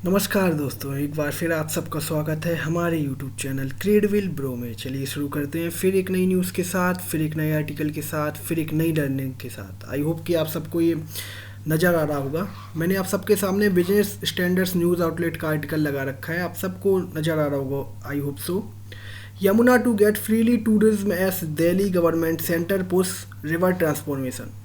नमस्कार दोस्तों, एक बार फिर आप सबका स्वागत है हमारे YouTube चैनल क्रेडविल ब्रो में। चलिए शुरू करते हैं फिर एक नई न्यूज़ के साथ, फिर एक नए आर्टिकल के साथ, फिर एक नई लर्निंग के साथ। आई होप कि आप सबको ये नज़र आ रहा होगा। मैंने आप सबके सामने बिजनेस स्टैंडर्ड्स न्यूज़ आउटलेट का आर्टिकल लगा रखा है, आप सबको नज़र आ रहा होगा। I hope so. Yamuna to get freely tourism as Delhi government centre push river transformation.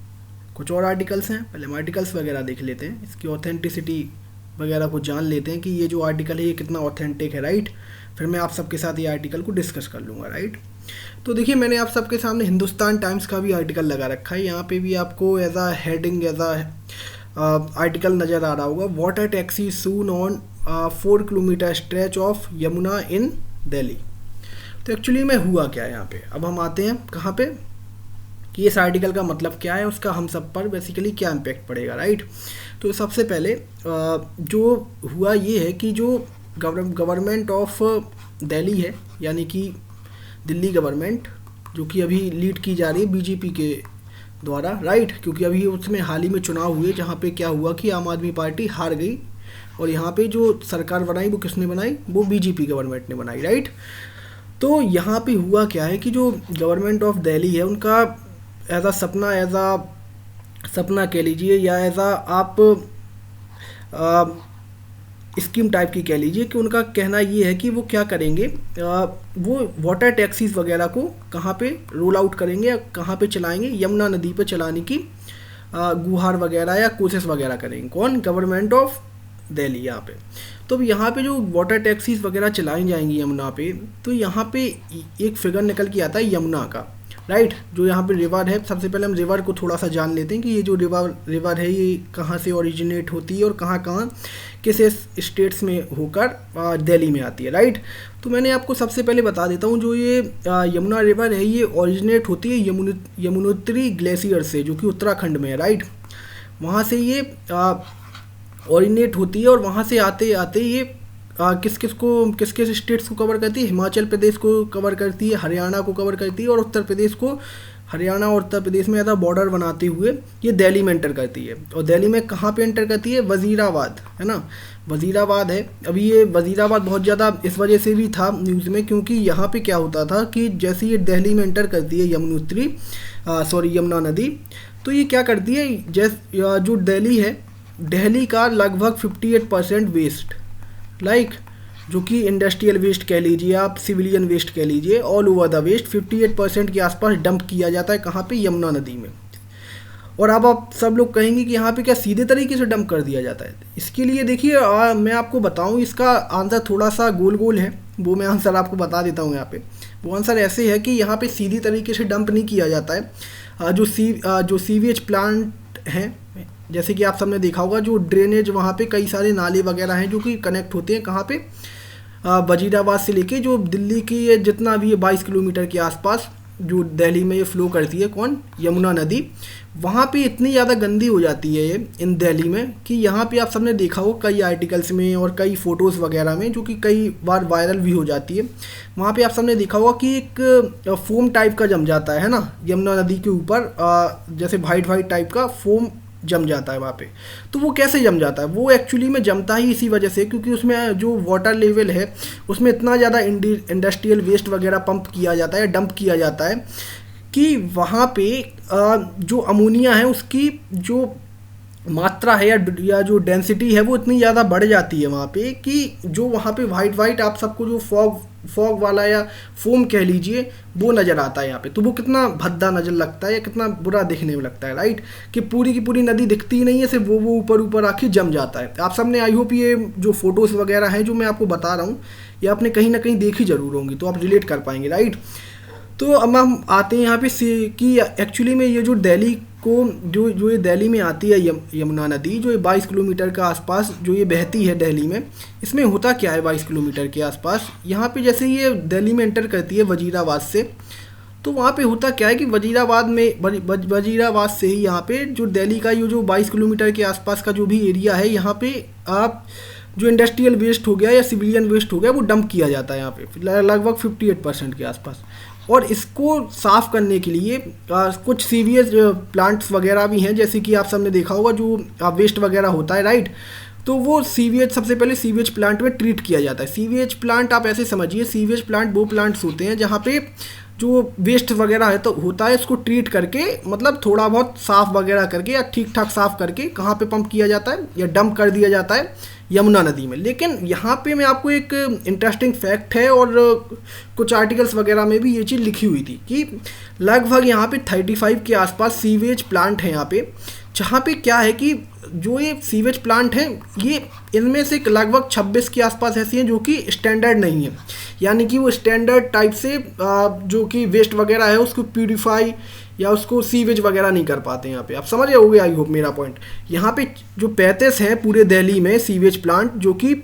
कुछ और आर्टिकल्स हैं, पहले हम आर्टिकल्स वगैरह देख लेते हैं, इसकी ऑथेंटिसिटी वगैरह को जान लेते हैं कि ये जो आर्टिकल है ये कितना ऑथेंटिक है, राइट। फिर मैं आप सबके साथ ये आर्टिकल को डिस्कस कर लूँगा, राइट। तो देखिए, मैंने आप सबके सामने हिंदुस्तान टाइम्स का भी आर्टिकल लगा रखा है। यहाँ पे भी आपको as a heading as a article नज़र आ रहा होगा, water taxi soon on 4 kilometre stretch of Yamuna in Delhi. तो एक्चुअली में हुआ क्या है यहाँ पे, अब हम आते हैं कहाँ पे कि इस आर्टिकल का मतलब क्या है, उसका हम सब पर बेसिकली क्या इम्पैक्ट पड़ेगा, राइट। तो सबसे पहले जो हुआ ये है कि जो गवर्नमेंट ऑफ दिल्ली है, यानी कि दिल्ली गवर्नमेंट, जो कि अभी लीड की जा रही है बीजेपी के द्वारा, राइट। क्योंकि अभी उसमें हाल ही में चुनाव हुए जहाँ पे क्या हुआ कि आम आदमी पार्टी हार गई और यहाँ पे जो सरकार बनाई वो किसने बनाई, वो बीजेपी गवर्नमेंट ने बनाई, राइट। तो यहाँ पे हुआ क्या है कि जो गवर्नमेंट ऑफ दिल्ली है उनका एज आ सपना कह लीजिए, या एज आ आप स्कीम टाइप की कह लीजिए, कि उनका कहना ये है कि वो क्या करेंगे, वो वाटर टैक्सीज वगैरह को कहाँ पे रोल आउट करेंगे या कहाँ पे चलाएंगे, यमुना नदी पे चलाने की गुहार वगैरह या कोशिश वगैरह करेंगे। कौन? गवर्नमेंट ऑफ दिल्ली यहाँ पे। तो यहाँ पे जो वाटर टैक्सीज वगैरह चलाई जाएंगी यमुना पे, तो यहाँ पे एक फिगर निकल के आता है यमुना का, राइट। जो यहाँ पे रिवर है, सबसे पहले हम रिवर को थोड़ा सा जान लेते हैं कि ये जो रिवर है ये कहाँ से ओरिजिनेट होती है और कहाँ कहाँ किस स्टेट्स में होकर दिल्ली में आती है, राइट। तो मैंने आपको सबसे पहले बता देता हूँ, जो ये यमुना रिवर है ये ओरिजिनेट होती है यमुनोत्री ग्लेशियर से, जो कि उत्तराखंड में है, राइट। वहाँ से ये ओरिजिनेट होती है और वहाँ से आते आते ये किस किस स्टेट्स को कवर करती है, हिमाचल प्रदेश को कवर करती है, हरियाणा को कवर करती है और उत्तर प्रदेश को, हरियाणा और उत्तर प्रदेश में ज़्यादा बॉर्डर बनाते हुए ये दिल्ली में एंटर करती है। और दिल्ली में कहाँ पे एंटर करती है? वज़ीराबाद, है ना, वज़ीराबाद है। अभी ये वज़ीराबाद बहुत ज़्यादा इस वजह से भी था न्यूज़ में, क्योंकि यहाँ पे क्या होता था कि जैसे ये दिल्ली में एंटर करती है यमुना नदी, तो ये क्या करती है, जो दिल्ली है, दिल्ली का लगभग 58% वेस्ट, जो कि इंडस्ट्रियल वेस्ट कह लीजिए, आप सिविलियन वेस्ट कह लीजिए, ऑल ओवर द वेस्ट 58% के आसपास डंप किया जाता है। कहाँ पे? यमुना नदी में। और अब आप सब लोग कहेंगे कि यहाँ पे क्या सीधे तरीके से डंप कर दिया जाता है? इसके लिए देखिए, मैं आपको बताऊँ, इसका आंसर थोड़ा सा गोल है, वो मैं आंसर आपको बता देता हूँ यहाँ पे। वो आंसर ऐसे है कि यहाँ पे सीधी तरीके से डंप नहीं किया जाता है। जो सीवेज प्लांट हैं, जैसे कि आप सबने देखा होगा, जो ड्रेनेज वहाँ पे कई सारे नाले वगैरह हैं जो कि कनेक्ट होते हैं कहाँ पे, वजीराबाद से लेके जो दिल्ली की ये जितना भी है 22 किलोमीटर के आसपास जो दिल्ली में ये फ्लो करती है, कौन? यमुना नदी। वहाँ पे इतनी ज़्यादा गंदी हो जाती है ये इन दिल्ली में कि यहाँ पे आप सबने देखा हो कई आर्टिकल्स में और कई फ़ोटोज़ वगैरह में, जो कि कई बार वायरल भी हो जाती है। वहाँ पे आप सबने देखा होगा कि एक फोम टाइप का जम जाता है ना यमुना नदी के ऊपर, जैसे वाइट टाइप का फोम जम जाता है वहाँ पे। तो वो कैसे जम जाता है? वो एक्चुअली में जमता ही इसी वजह से, क्योंकि उसमें जो वाटर लेवल है उसमें इतना ज़्यादा इंडस्ट्रियल वेस्ट वगैरह पंप किया जाता है, डंप किया जाता है, कि वहाँ पे जो अमोनिया है उसकी जो मात्रा है या जो डेंसिटी है वो इतनी ज़्यादा बढ़ जाती है वहाँ पे, कि जो वहाँ पे वाइट आप सबको जो फॉग वाला या फोम कह लीजिए वो नज़र आता है यहाँ पे। तो वो कितना भद्दा नज़र लगता है या कितना बुरा दिखने में लगता है, राइट। कि पूरी की पूरी नदी दिखती ही नहीं है, सिर्फ वो ऊपर आके जम जाता है। आप सबने आई होप ये जो फोटोज़ वगैरह हैं जो मैं आपको बता रहा हूँ, ये आपने कहीं ना कहीं देखी ज़रूर होंगी, तो आप रिलेट कर पाएंगे, राइट। तो अब हम आते हैं यहाँ पे कि एक्चुअली में ये जो दिल्ली को जो ये दिल्ली में आती है यमुना नदी, जो ये 22 किलोमीटर के आसपास जो ये बहती है दिल्ली में, इसमें होता क्या है 22 किलोमीटर के आसपास? यहाँ पे जैसे ये दिल्ली में एंटर करती है वजीराबाद से, तो वहाँ पे होता क्या है कि वजीराबाद से ही यहाँ पे जो दिल्ली का ये जो 22 किलोमीटर के आसपास का जो भी एरिया है, यहाँ पे आप जो इंडस्ट्रियल वेस्ट हो गया या सिविलियन वेस्ट हो गया वो डंप किया जाता है यहाँ पे लगभग 58% के आसपास। और इसको साफ़ करने के लिए कुछ सीवियस प्लांट्स वगैरह भी हैं, जैसे कि आप सबने देखा होगा जो वेस्ट वगैरह होता है, राइट, तो वो सीवेज सबसे पहले सीवेज प्लांट में ट्रीट किया जाता है। सीवेज प्लांट आप ऐसे समझिए, सीवेज प्लांट वो प्लांट्स होते हैं जहाँ पे जो वेस्ट वगैरह है तो होता है, इसको ट्रीट करके मतलब थोड़ा बहुत साफ़ वगैरह करके या ठीक ठाक साफ़ करके कहाँ पे पंप किया जाता है या डंप कर दिया जाता है, यमुना नदी में। लेकिन यहाँ पे मैं आपको एक इंटरेस्टिंग फैक्ट है और कुछ आर्टिकल्स वगैरह में भी ये चीज़ लिखी हुई थी कि लगभग यहाँ पे 35 के आसपास सीवेज प्लांट हैं यहाँ पे, जहाँ पे क्या है कि जो ये सीवेज प्लांट हैं ये इनमें से लगभग 26 के आसपास ऐसी हैं जो कि स्टैंडर्ड नहीं है, यानी कि वो स्टैंडर्ड टाइप से जो कि वेस्ट वगैरह है उसको प्यूरिफाई या उसको सीवेज वगैरह नहीं कर पाते हैं। यहाँ पे आप समझ रहे होगे, आई होप मेरा पॉइंट। यहाँ पे जो 35 हैं पूरे दिल्ली में सीवेज प्लांट, जो कि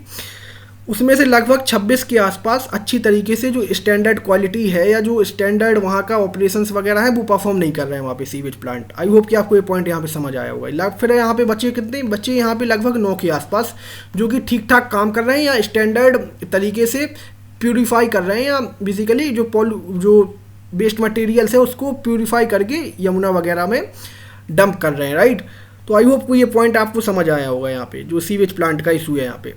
उसमें से लगभग 26 के आसपास अच्छी तरीके से जो स्टैंडर्ड क्वालिटी है या जो स्टैंडर्ड वहाँ का ऑपरेशंस वगैरह है वो परफॉर्म नहीं कर रहे हैं वहाँ पे सीवेज प्लांट। आई होप कि आपको ये पॉइंट यहाँ पे समझ आया होगा। फिर यहाँ पे बच्चे कितने बच्चे यहाँ पे लगभग 9 के आसपास जो कि ठीक ठाक काम कर रहे हैं या स्टैंडर्ड तरीके से प्यूरीफाई कर रहे हैं या बेसिकली जो वेस्ट मटेरियल्स है उसको प्यूरीफाई करके यमुना वगैरह में डंप कर रहे हैं, राइट। तो आई होप को ये पॉइंट आपको समझ आया होगा यहाँ पे जो सीवेज प्लांट का इशू है यहाँ पे।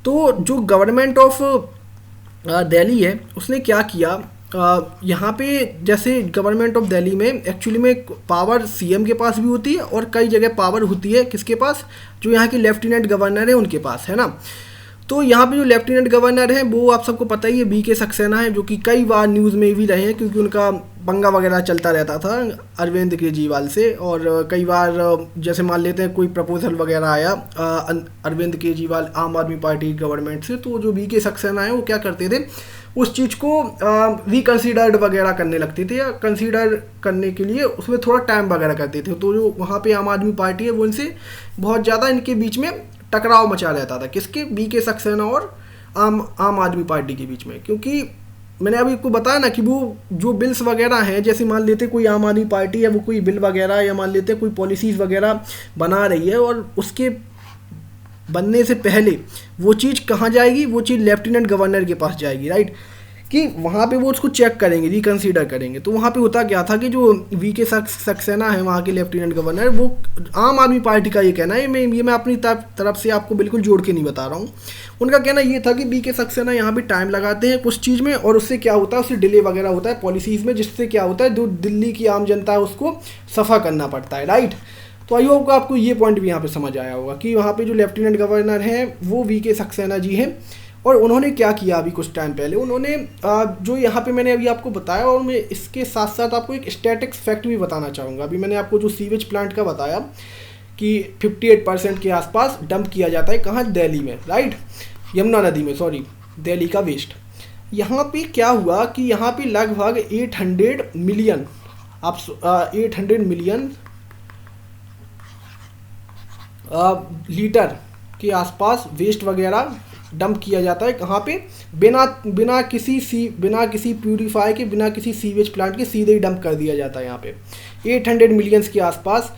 तो जो गवर्नमेंट ऑफ दिल्ली है उसने क्या किया, यहाँ पे जैसे गवर्नमेंट ऑफ दिल्ली में एक्चुअली में पावर सीएम के पास भी होती है और कई जगह पावर होती है किसके पास, जो यहाँ के लेफ्टिनेंट गवर्नर है उनके पास, है ना। तो यहाँ पे जो लेफ्टिनेंट गवर्नर है वो आप सबको पता ही है बीके सक्सेना है, जो कि कई बार न्यूज़ में भी रहे हैं क्योंकि उनका पंगा वगैरह चलता रहता था अरविंद केजरीवाल से। और कई बार जैसे मान लेते हैं कोई प्रपोजल वगैरह आया अरविंद केजरीवाल आम आदमी पार्टी गवर्नमेंट से, तो जो बीके सक्सेना है वो क्या करते थे, उस चीज़ को रिकन्सिडर्ड वगैरह करने लगते थे या कंसीडर करने के लिए उसमें थोड़ा टाइम वगैरह करते थे। तो जो वहाँ पे आम आदमी पार्टी है वो इनसे बहुत ज़्यादा इनके बीच में टकराव मचा रहता था, किसके, बीके सक्सेना और आम आदमी पार्टी के बीच में। क्योंकि मैंने अभी आपको बताया ना कि वो जो बिल्स वगैरह हैं, जैसे मान लेते कोई आम आदमी पार्टी है वो कोई बिल वगैरह या मान लेते कोई पॉलिसीज़ वगैरह बना रही है और उसके बनने से पहले वो चीज़ कहाँ जाएगी, वो चीज़ लेफ्टिनेंट गवर्नर के पास जाएगी, राइट, कि वहाँ पे वो उसको चेक करेंगे, रिकन्सिडर करेंगे। तो वहाँ पे होता क्या था कि जो वीके सक्सेना है वहाँ के लेफ्टिनेंट गवर्नर, वो आम आदमी पार्टी का ये कहना है, मैं अपनी तरफ से आपको बिल्कुल जोड़ के नहीं बता रहा हूँ, उनका कहना ये था कि वीके सक्सेना यहाँ पे टाइम लगाते हैं कुछ चीज़ में और उससे क्या होता है, उससे डिले वगैरह होता है पॉलिसीज़ में, जिससे क्या होता है जो दिल्ली की आम जनता है उसको सफ़ा करना पड़ता है, राइट। तो आई होप आपको ये पॉइंट भी यहाँ पे समझ आया होगा कि वहाँ पे जो लेफ्टिनेंट गवर्नर हैं वो वीके सक्सेना जी हैं। और उन्होंने क्या किया अभी कुछ टाइम पहले, उन्होंने जो यहाँ पे मैंने अभी आपको बताया, और मैं इसके साथ साथ आपको एक स्टैटिक्स फैक्ट भी बताना चाहूँगा। अभी मैंने आपको जो सीवेज प्लांट का बताया कि 58% के आसपास डंप किया जाता है कहाँ, दिल्ली में, राइट, यमुना नदी में, सॉरी, दिल्ली का वेस्ट। यहाँ पे क्या हुआ कि यहाँ पे लगभग 800 मिलियन 800 मिलियन लीटर के आसपास वेस्ट वगैरह डंप किया जाता है कहाँ पे, बिना किसी प्यूरीफाई के, बिना किसी सीवेज प्लांट के सीधे ही डंप कर दिया जाता है यहाँ पे। 800 मिलियंस के आसपास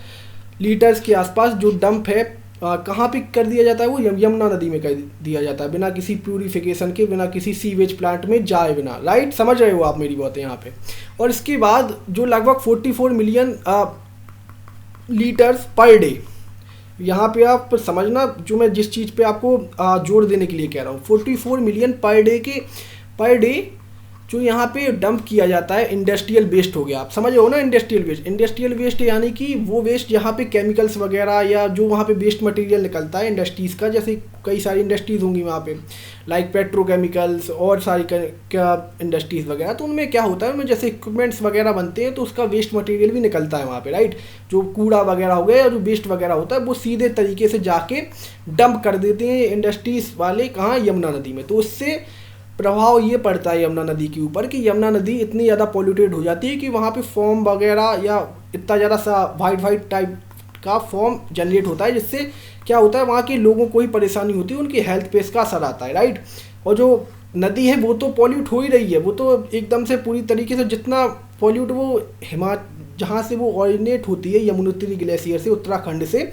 लीटर्स के आसपास जो डंप है कहाँ पे कर दिया जाता है, वो यमुना नदी में कर दिया जाता है, बिना किसी प्यूरिफिकेशन के, बिना किसी सीवेज प्लांट में जाए बिना, राइट, समझ रहे हो आप मेरी बातें यहाँ पे। और इसके बाद जो लगभग 44 मिलियन लीटर्स पर डे, यहाँ पे आप समझना जो मैं जिस चीज़ पे आपको जोर देने के लिए कह रहा हूँ, 44 मिलियन पर डे जो यहाँ पे डंप किया जाता है इंडस्ट्रियल वेस्ट हो गया। आप समझ रहे हो ना, इंडस्ट्रियल वेस्ट यानी कि वो वेस्ट जहाँ पे केमिकल्स वगैरह या जो वहाँ पे वेस्ट मटेरियल निकलता है इंडस्ट्रीज़ का, जैसे कई सारी इंडस्ट्रीज़ होंगी वहाँ पे, लाइक पेट्रोकेमिकल्स और सारी क्या इंडस्ट्रीज़ वगैरह, तो उनमें क्या होता है, उनमें जैसे इक्विपमेंट्स वगैरह बनते हैं तो उसका वेस्ट मटेरियल भी निकलता है वहाँ पे, राइट। जो कूड़ा वगैरह हो गया या जो वेस्ट वगैरह होता है वो सीधे तरीके से जाके डंप कर देते हैं इंडस्ट्रीज़ वाले कहाँ, यमुना नदी में। तो उससे प्रभाव ये पड़ता है यमुना नदी के ऊपर कि यमुना नदी इतनी ज़्यादा पॉल्यूटेड हो जाती है कि वहाँ पे फॉर्म वगैरह या इतना ज़्यादा सा वाइट टाइप का फॉर्म जनरेट होता है, जिससे क्या होता है वहाँ के लोगों को ही परेशानी होती है, उनकी हेल्थ पे इसका असर आता है, राइट। और जो नदी है वो तो पॉल्यूट हो ही रही है, वो तो एकदम से पूरी तरीके से जितना पॉल्यूट वो जहाँ से वो ऑरिजिनेट होती है यमुनोत्री ग्लेशियर से, उत्तराखंड से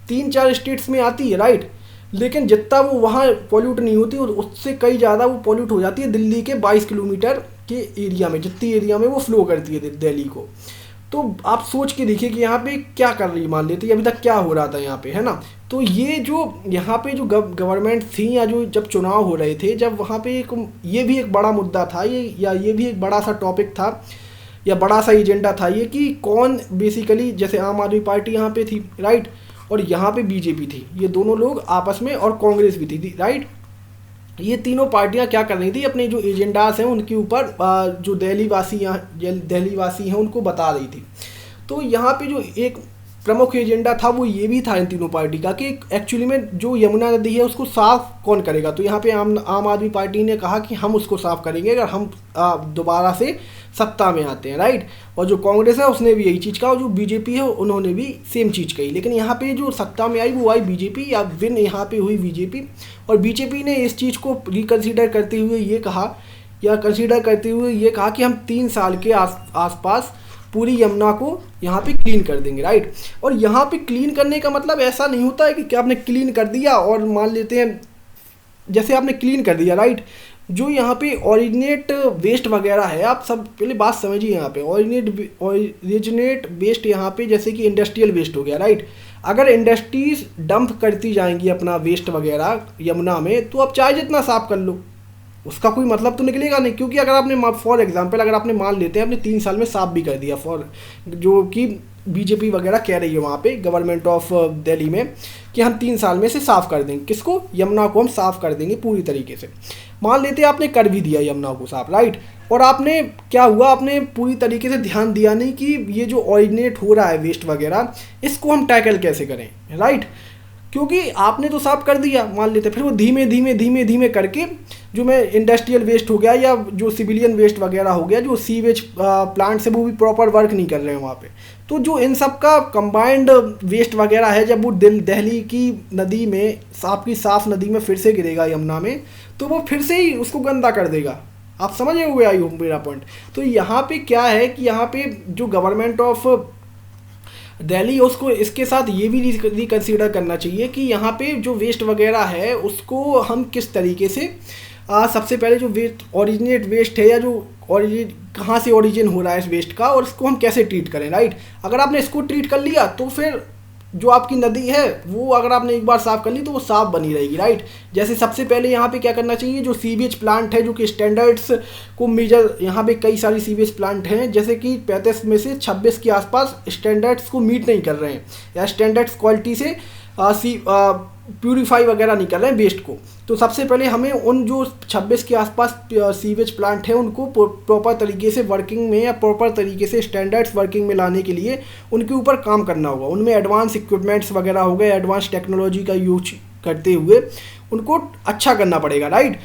3-4 स्टेट्स में आती है, राइट, लेकिन जितना वो वहाँ पॉल्यूट नहीं होती उससे कई ज़्यादा वो पॉल्यूट हो जाती है दिल्ली के 22 किलोमीटर के एरिया में, जितनी एरिया में वो फ्लो करती है दिल्ली को। तो आप सोच के देखिए कि यहाँ पे क्या कर रही, मान लेते अभी तक क्या हो रहा था यहाँ पे, है ना। तो ये जो यहाँ पे जो गवर्नमेंट थी, या जो जब चुनाव हो रहे थे, जब वहाँ पे एक ये भी एक बड़ा मुद्दा था ये, या ये भी एक बड़ा सा टॉपिक था, या बड़ा सा एजेंडा था ये, कि कौन बेसिकली, जैसे आम आदमी पार्टी यहाँ पे थी, राइट, और यहाँ पे बीजेपी थी, ये दोनों लोग आपस में, और कांग्रेस भी थी, राइट। ये तीनों पार्टियां क्या कर रही थी, अपने जो एजेंडास हैं उनके ऊपर जो दिल्ली वासी हैं उनको बता रही थी। तो यहाँ पे जो एक प्रमुख एजेंडा था वो ये भी था इन तीनों पार्टी का, कि एक्चुअली में जो यमुना नदी है उसको साफ कौन करेगा। तो यहाँ पे आम आदमी पार्टी ने कहा कि हम उसको साफ करेंगे अगर हम दोबारा से सत्ता में आते हैं, राइट। और जो कांग्रेस है उसने भी यही चीज़ कहा, और जो बीजेपी है उन्होंने भी सेम चीज़ कही। लेकिन यहाँ पे जो सत्ता में आई वो आई बीजेपी, या विन यहाँ पे हुई बीजेपी। और बीजेपी ने इस चीज़ को रिकन्सिडर करते हुए ये कहा, या कंसीडर करते हुए ये कहा कि हम 3 साल के आसपास पूरी यमुना को यहाँ पे क्लीन कर देंगे, राइट। और यहाँ पे क्लीन करने का मतलब ऐसा नहीं होता है कि क्या आपने क्लीन कर दिया और मान लेते हैं, जैसे आपने क्लीन कर दिया, राइट, जो यहाँ पे ओरिजिनेट वेस्ट वगैरह है, आप सब पहले बात समझिए। यहाँ पे ओरिजिनेट वेस्ट यहाँ पे जैसे कि इंडस्ट्रियल वेस्ट हो गया, राइट। अगर इंडस्ट्रीज डंप करती जाएंगी अपना वेस्ट वगैरह यमुना में, तो आप चाहे जितना साफ कर लो, उसका कोई मतलब तो निकलेगा नहीं। क्योंकि अगर आपने फॉर एग्जांपल अगर आपने मान लेते हैं आपने 3 साल में साफ भी कर दिया, फॉर जो कि बीजेपी वगैरह कह रही है वहाँ पे गवर्नमेंट ऑफ दिल्ली में, कि हम 3 साल में से साफ़ कर देंगे, किसको, यमुना को हम साफ़ कर देंगे पूरी तरीके से। मान लेते हैं आपने कर भी दिया यमुना को साफ, राइट, और आपने क्या हुआ, आपने पूरी तरीके से ध्यान दिया नहीं कि ये जो ओरिजिनेट हो रहा है वेस्ट वगैरह, इसको हम टैकल कैसे करें, राइट। क्योंकि आपने तो साफ कर दिया, मान लेते, फिर वो धीमे धीमे धीमे धीमे करके जो मैं इंडस्ट्रियल वेस्ट हो गया या जो सिविलियन वेस्ट वगैरह हो गया, जो सीवेज प्लांट से, वो भी प्रॉपर वर्क नहीं कर रहे हैं वहाँ पे। तो जो इन सब का कंबाइंड वेस्ट वगैरह है, जब वो दिल्ली की नदी में, साफ नदी में फिर से गिरेगा यमुना में, तो वो फिर से ही उसको गंदा कर देगा। आप समझे हुए आई हो मेरा पॉइंट। तो यहाँ पे क्या है कि यहाँ पे जो गवर्नमेंट ऑफ दिल्ली, उसको इसके साथ ये भी रिकन्सिडर करना चाहिए कि यहाँ पे जो वेस्ट वगैरह है उसको हम किस तरीके से सबसे पहले जो ओरिजिनेट वेस्ट है, या जो कहाँ से ओरिजिन हो रहा है इस वेस्ट का, और इसको हम कैसे ट्रीट करें, राइट। अगर आपने इसको ट्रीट कर लिया तो फिर जो आपकी नदी है वो अगर आपने एक बार साफ़ कर ली तो वो साफ़ बनी रहेगी, राइट। जैसे सबसे पहले यहाँ पे क्या करना चाहिए, जो सीवेज प्लांट है जो कि स्टैंडर्ड्स को मेजर, यहाँ पे कई सारी सीवेज प्लांट हैं, जैसे कि 35 में से 26 के आसपास स्टैंडर्ड्स को मीट नहीं कर रहे हैं, या स्टैंडर्ड्स क्वालिटी से प्यूरीफाई वगैरह नहीं कर रहे हैं वेस्ट को। तो सबसे पहले हमें उन जो 26 के आसपास सीवेज प्लांट हैं उनको प्रॉपर तरीके से वर्किंग में, या प्रॉपर तरीके से स्टैंडर्ड्स वर्किंग में लाने के लिए उनके ऊपर काम करना होगा। उनमें एडवांस इक्विपमेंट्स वगैरह हो गए, एडवांस टेक्नोलॉजी का यूज करते हुए उनको अच्छा करना पड़ेगा, राइट।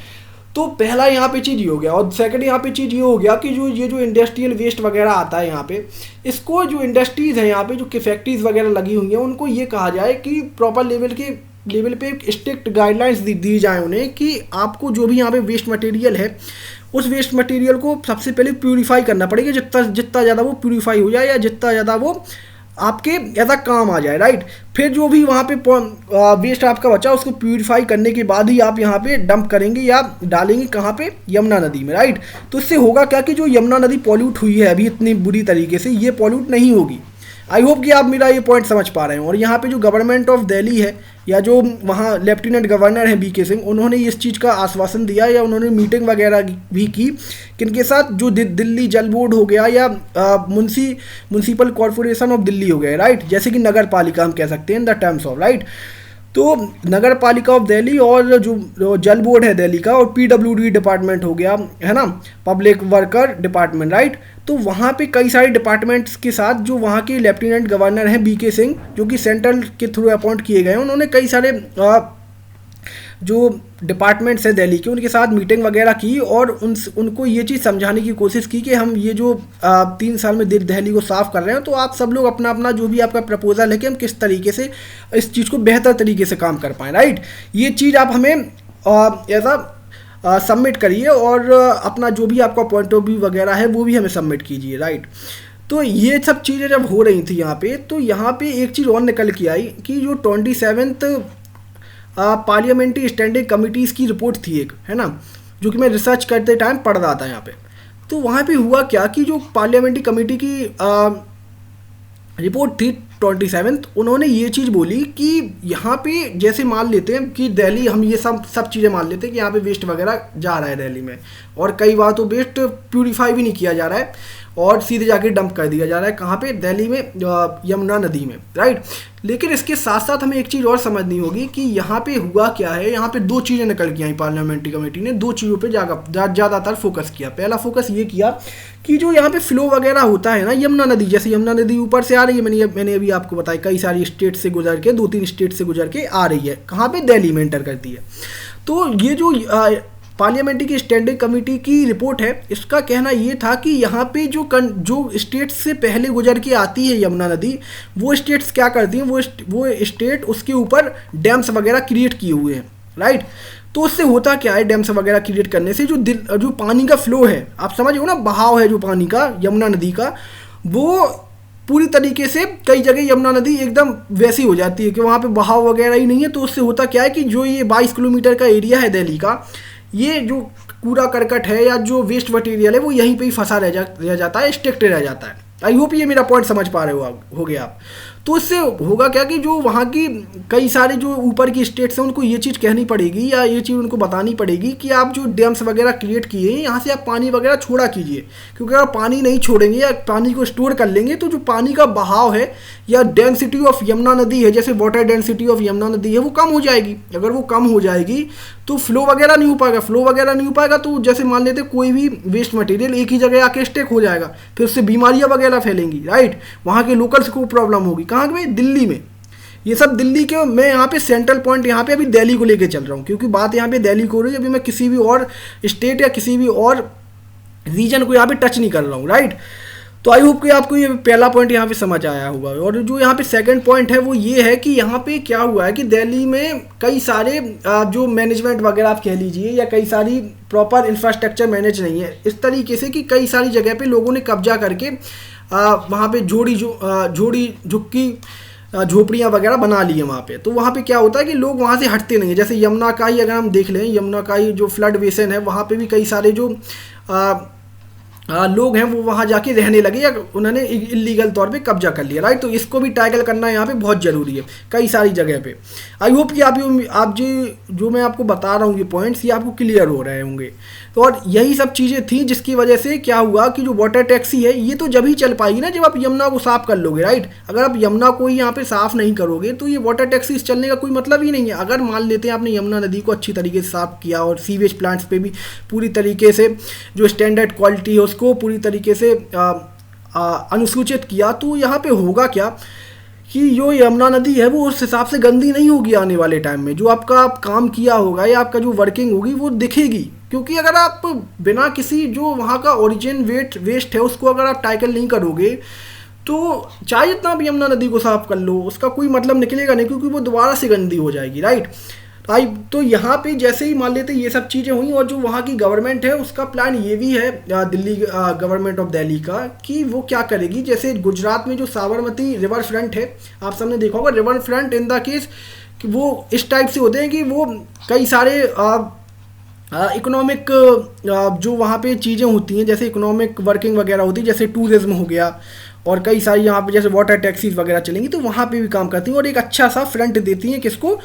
तो पहला यहाँ पे चीज़ ये हो गया। और सेकंड यहाँ पे चीज़ ये हो गया कि जो इंडस्ट्रियल वेस्ट वगैरह आता है यहाँ पे, इसको जो इंडस्ट्रीज़ हैं यहाँ पे, जो कि फैक्ट्रीज़ वगैरह लगी हुई हैं, उनको ये कहा जाए कि प्रॉपर लेवल पे स्ट्रिक्ट गाइडलाइंस दी जाए उन्हें, कि आपको जो भी यहाँ पे वेस्ट मटेरियल है, उस वेस्ट मटेरियल को सबसे पहले प्यूरीफाई करना पड़ेगा। जितना ज़्यादा वो प्यूरीफाई हो जाए, या जितना ज़्यादा वो आपके ज़्यादा काम आ जाए, राइट। फिर जो भी वहाँ पे वेस्ट आपका बचा, उसको प्यूरीफाई करने के बाद ही आप यहाँ पे डंप करेंगे या डालेंगे, कहाँ पे, यमुना नदी में, राइट। तो इससे होगा क्या कि जो यमुना नदी पॉल्यूट हुई है अभी इतनी बुरी तरीके से, ये पॉल्यूट नहीं होगी। आई होप कि आप मेरा ये पॉइंट समझ पा रहे हैं। और यहाँ पे जो गवर्नमेंट ऑफ दिल्ली है, या जो वहाँ लेफ्टिनेंट गवर्नर है BK सिंह, उन्होंने इस चीज़ का आश्वासन दिया, या उन्होंने मीटिंग वगैरह भी की किनके साथ, जो दिल्ली जल बोर्ड हो गया, या म्यूनसिपल कॉरपोरेशन ऑफ दिल्ली हो गया, राइट, जैसे कि नगर पालिका हम कह सकते हैं in the terms of, right. तो नगर पालिका ऑफ दिल्ली और जो जल बोर्ड है दिल्ली का, और PWD डिपार्टमेंट हो गया, है ना, पब्लिक वर्कर डिपार्टमेंट, राइट। तो वहाँ पे कई सारे डिपार्टमेंट्स के साथ जो वहाँ के लेफ्टिनेंट गवर्नर हैं BK सिंह, जो कि सेंट्रल के थ्रू अपॉइंट किए गए हैं, उन्होंने कई सारे जो डिपार्टमेंट्स हैं दिल्ली के, उनके साथ मीटिंग वगैरह की, और उनको ये चीज़ समझाने की कोशिश की कि हम ये जो 3 साल में दिल्ली को साफ़ कर रहे हैं, तो आप सब लोग अपना अपना जो भी आपका प्रपोजल है कि हम किस तरीके से इस चीज़ को बेहतर तरीके से काम कर पाएँ, राइट। ये चीज़ आप हमें ऐसा सबमिट करिए, और अपना जो भी आपका पॉइंट ऑफ व्यू वगैरह है वो भी हमें सबमिट कीजिए, राइट। तो ये सब चीज़ें जब हो रही थी यहाँ पे, तो यहाँ पे एक चीज़ और निकल के आई कि जो 27th पार्लियामेंट्री स्टैंडिंग कमिटीज़ की रिपोर्ट थी एक, है ना, जो कि मैं रिसर्च करते टाइम पढ़ रहा था यहाँ पे। तो वहाँ पे हुआ क्या कि जो पार्लियामेंट्री कमेटी की रिपोर्ट थी 27। उन्होंने ये चीज़ बोली कि यहाँ पे जैसे मान लेते हैं कि दिल्ली, हम ये सब चीज़ें मान लेते हैं कि यहाँ पे वेस्ट वगैरह जा रहा है दिल्ली में, और कई बार तो वेस्ट प्यूरिफाई भी नहीं किया जा रहा है और सीधे जाके डंप कर दिया जा रहा है कहाँ पे, दिल्ली में, यमुना नदी में, राइट। लेकिन इसके साथ साथ हमें एक चीज़ और समझनी होगी कि यहाँ पे हुआ क्या है। यहाँ पे दो चीज़ें निकल के आई, पार्लियामेंट्री कमेटी ने दो चीज़ों पे ज़्यादातर फोकस किया। पहला फोकस ये किया कि जो यहाँ पे फ्लो वगैरह होता है ना यमुना नदी, जैसे यमुना नदी ऊपर से आ रही है, मैंने अभी आपको बताया कई सारी स्टेट से गुजर के, 2-3 स्टेट से गुजर के आ रही है, कहाँ पे, दिल्ली में एंटर करती है। तो ये जो पार्लियामेंट्री की स्टैंडिंग कमेटी की रिपोर्ट है, इसका कहना ये था कि यहाँ पे जो स्टेट से पहले गुजर के आती है यमुना नदी, वो स्टेट्स क्या करती हैं, वो स्टेट उसके ऊपर डैम्स वगैरह क्रिएट किए हुए हैं, राइट। तो उससे होता क्या है, डैम्स वगैरह क्रिएट करने से जो पानी का फ्लो है, आप समझ हो ना, बहाव है जो पानी का यमुना नदी का, वो पूरी तरीके से कई जगह यमुना नदी एकदम वैसी हो जाती है कि वहाँ पे बहाव वगैरह ही नहीं है। तो उससे होता क्या है कि जो ये 22 किलोमीटर का एरिया है दिल्ली का, ये जो कूड़ा करकट है या जो वेस्ट मटेरियल है वो यहीं पे ही फंसा रह जाता है, स्टिक्ड रह जाता है। आई होप ये मेरा पॉइंट समझ पा रहे हो गए आप। तो इससे होगा क्या कि जो वहाँ की कई सारे जो ऊपर की स्टेट्स हैं उनको ये चीज़ कहनी पड़ेगी या ये चीज़ उनको बतानी पड़ेगी कि आप जो डैम्स वगैरह क्रिएट किए हैं यहाँ से आप पानी वगैरह छोड़ा कीजिए, क्योंकि अगर पानी नहीं छोड़ेंगे या पानी को स्टोर कर लेंगे तो जो पानी का बहाव है या डेंसिटी ऑफ यमुना नदी है, जैसे वाटर डेंसिटी ऑफ यमुना नदी है, वो कम हो जाएगी। अगर वो कम हो जाएगी तो फ्लो वगैरह नहीं हो पाएगा, तो जैसे मान लेते कोई भी वेस्ट मटेरियल एक ही जगह आके स्टेक हो जाएगा, फिर उससे बीमारियां वगैरह फैलेंगी, राइट। वहाँ के लोकल्स को प्रॉब्लम होगी। कहाँ पे, दिल्ली में। ये सब दिल्ली के, मैं यहाँ पे सेंट्रल पॉइंट यहाँ पे अभी दिल्ली को लेके चल रहा हूँ, क्योंकि बात यहाँ पे दिल्ली को हो रही है। अभी मैं किसी भी और स्टेट या किसी भी और रीजन को यहाँ पे टच नहीं कर रहा हूँ, राइट। तो आई होप कि आपको ये पहला पॉइंट यहाँ पे समझ आया होगा। और जो यहाँ पे सेकंड पॉइंट है वो ये है कि यहाँ पे क्या हुआ है कि दिल्ली में कई सारे जो मैनेजमेंट वगैरह आप कह लीजिए या कई सारी प्रॉपर इंफ्रास्ट्रक्चर मैनेज नहीं है, इस तरीके से कि कई सारी जगह पे लोगों ने कब्जा करके वहाँ पे झोड़ी झुक्की झोपड़ियाँ वगैरह बना ली है वहाँ पे। तो वहाँ पे क्या होता है कि लोग वहाँ से हटते नहीं है। जैसे यमुना का ही अगर हम देख लें, यमुना का ही जो फ्लड बेसिन है, वहाँ पे भी कई सारे जो लोग हैं वो वहाँ जाके रहने लगे या उन्होंने इलीगल तौर पे कब्जा कर लिया, राइट। तो इसको भी टैकल करना यहाँ पे बहुत ज़रूरी है कई सारी जगह पे। आई होप कि आप जो मैं आपको बता रहा हूँ ये पॉइंट्स, ये आपको क्लियर हो रहे होंगे। तो और यही सब चीज़ें थी जिसकी वजह से क्या हुआ कि जो वाटर टैक्सी है ये तो जब ही चल पाएगी ना जब आप यमुना को साफ़ कर लोगे, राइट। अगर आप यमुना को ही यहाँ पे साफ़ नहीं करोगे तो ये वाटर टैक्सी चलने का कोई मतलब ही नहीं है। अगर मान लेते हैं आपने यमुना नदी को अच्छी तरीके से साफ़ किया और सीवेज प्लांट्स पे भी पूरी तरीके से जो स्टैंडर्ड क्वालिटी है उसको पूरी तरीके से अनुसूचित किया, तो यहाँ पे होगा क्या कि जो यमुना नदी है वो उस हिसाब से गंदी नहीं होगी आने वाले टाइम में। जो आपका काम किया होगा या आपका जो वर्किंग होगी वो दिखेगी, क्योंकि अगर आप बिना किसी जो वहाँ का ओरिजिन वेस्ट है उसको अगर आप टैकल नहीं करोगे तो चाहे जितना भी यमुना नदी को साफ कर लो उसका कोई मतलब निकलेगा नहीं, क्योंकि वो दोबारा से गंदी हो जाएगी, राइट। तो यहाँ पे जैसे ही मान लेते ये सब चीज़ें हुई और जो वहाँ की गवर्नमेंट है उसका प्लान ये भी है, दिल्ली गवर्नमेंट ऑफ दिल्ली का, कि वो क्या करेगी। जैसे गुजरात में जो साबरमती रिवर फ्रंट है, आप सबने देखा होगा river front in the case कि वो इस टाइप से होते हैं कि वो कई सारे इकोनॉमिक जो वहाँ पे चीज़ें होती हैं, जैसे इकोनॉमिक वर्किंग वगैरह होती है, जैसे टूरिज्म हो गया और कई सारी यहाँ पे जैसे वाटर टैक्सीज वगैरह चलेंगी, तो वहाँ पे भी काम करती हैं और एक अच्छा सा फ्रंट देती हैं किसको,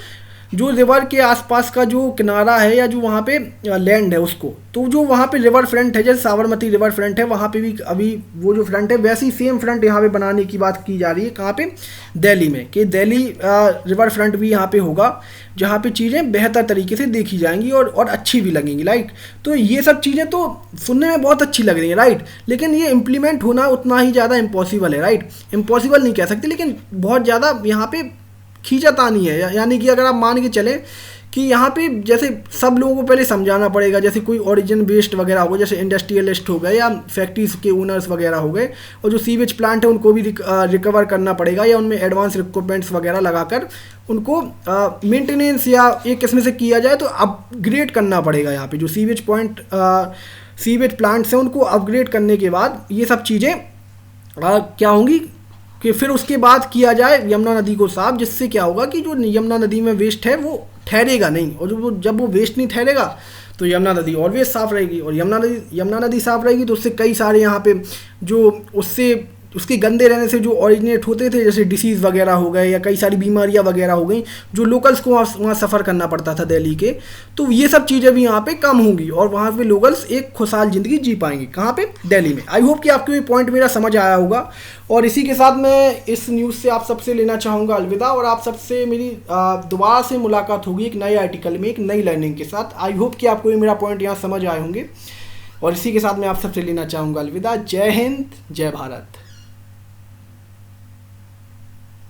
जो रिवर के आसपास का जो किनारा है या जो वहाँ पे लैंड है उसको। तो जो वहाँ पे रिवर फ्रंट है, जैसे साबरमती रिवर फ्रंट है, वहाँ पे भी अभी वो जो फ्रंट है वैसी सेम फ्रंट यहाँ पे बनाने की बात की जा रही है। कहाँ पे, दिल्ली में, कि दिल्ली रिवर फ्रंट भी यहाँ पे होगा जहाँ पे चीज़ें बेहतर तरीके से देखी जाएंगी और अच्छी भी लगेंगी, राइट। तो ये सब चीज़ें तो सुनने में बहुत अच्छी लग रही हैं, राइट, लेकिन ये इम्प्लीमेंट होना उतना ही ज़्यादा इम्पॉसिबल है, राइट। इम्पॉसिबल नहीं कह सकते, लेकिन बहुत ज़्यादा यहाँ पे खींचातानी है। यानी कि अगर आप मान के चलें कि यहाँ पे जैसे सब लोगों को पहले समझाना पड़ेगा, जैसे कोई ओरिजिन वेस्ट वगैरह हो गए, जैसे इंडस्ट्रियलिस्ट हो गए या फैक्ट्रीज के ओनर्स वगैरह हो गए, और जो सीवेज प्लांट है उनको भी रिकवर करना पड़ेगा या उनमें एडवांस इक्विपमेंट्स वगैरह लगाकर उनको मेंटेनेंस या एक किस्म से किया जाए तो अपग्रेड करना पड़ेगा। यहाँ पे जो सीवेज प्लांट्स हैं उनको अपग्रेड करने के बाद ये सब चीज़ें क्या होंगी कि फिर उसके बाद किया जाए यमुना नदी को साफ, जिससे क्या होगा कि जो यमुना नदी में वेस्ट है वो ठहरेगा नहीं, और जब वो वेस्ट नहीं ठहरेगा तो यमुना नदी ऑलवेज साफ़ रहेगी, और यमुना नदी साफ़ रहेगी तो उससे कई सारे यहाँ पे जो उससे उसके गंदे रहने से जो ओरिजिनेट होते थे, जैसे डिसीज़ वगैरह हो गए या कई सारी बीमारियां वगैरह हो गई जो लोकल्स को वहाँ सफ़र करना पड़ता था दिल्ली के, तो ये सब चीज़ें भी यहाँ पे कम होंगी और वहाँ पे लोकल्स एक खुशहाल ज़िंदगी जी पाएंगे। कहाँ पे? दिल्ली में। आई होप कि आपको ये पॉइंट मेरा समझ आया होगा। और इसी के साथ मैं इस न्यूज़ से आप सबसे लेना चाहूँगा अलविदा, और आप सबसे मेरी दोबारा से मुलाकात होगी एक नए आर्टिकल में, एक नई लर्निंग के साथ। आई होप कि आपको ये मेरा पॉइंट यहाँ समझ आए होंगे। और इसी के साथ मैं आप सबसे लेना चाहूँगा अलविदा। जय हिंद, जय भारत।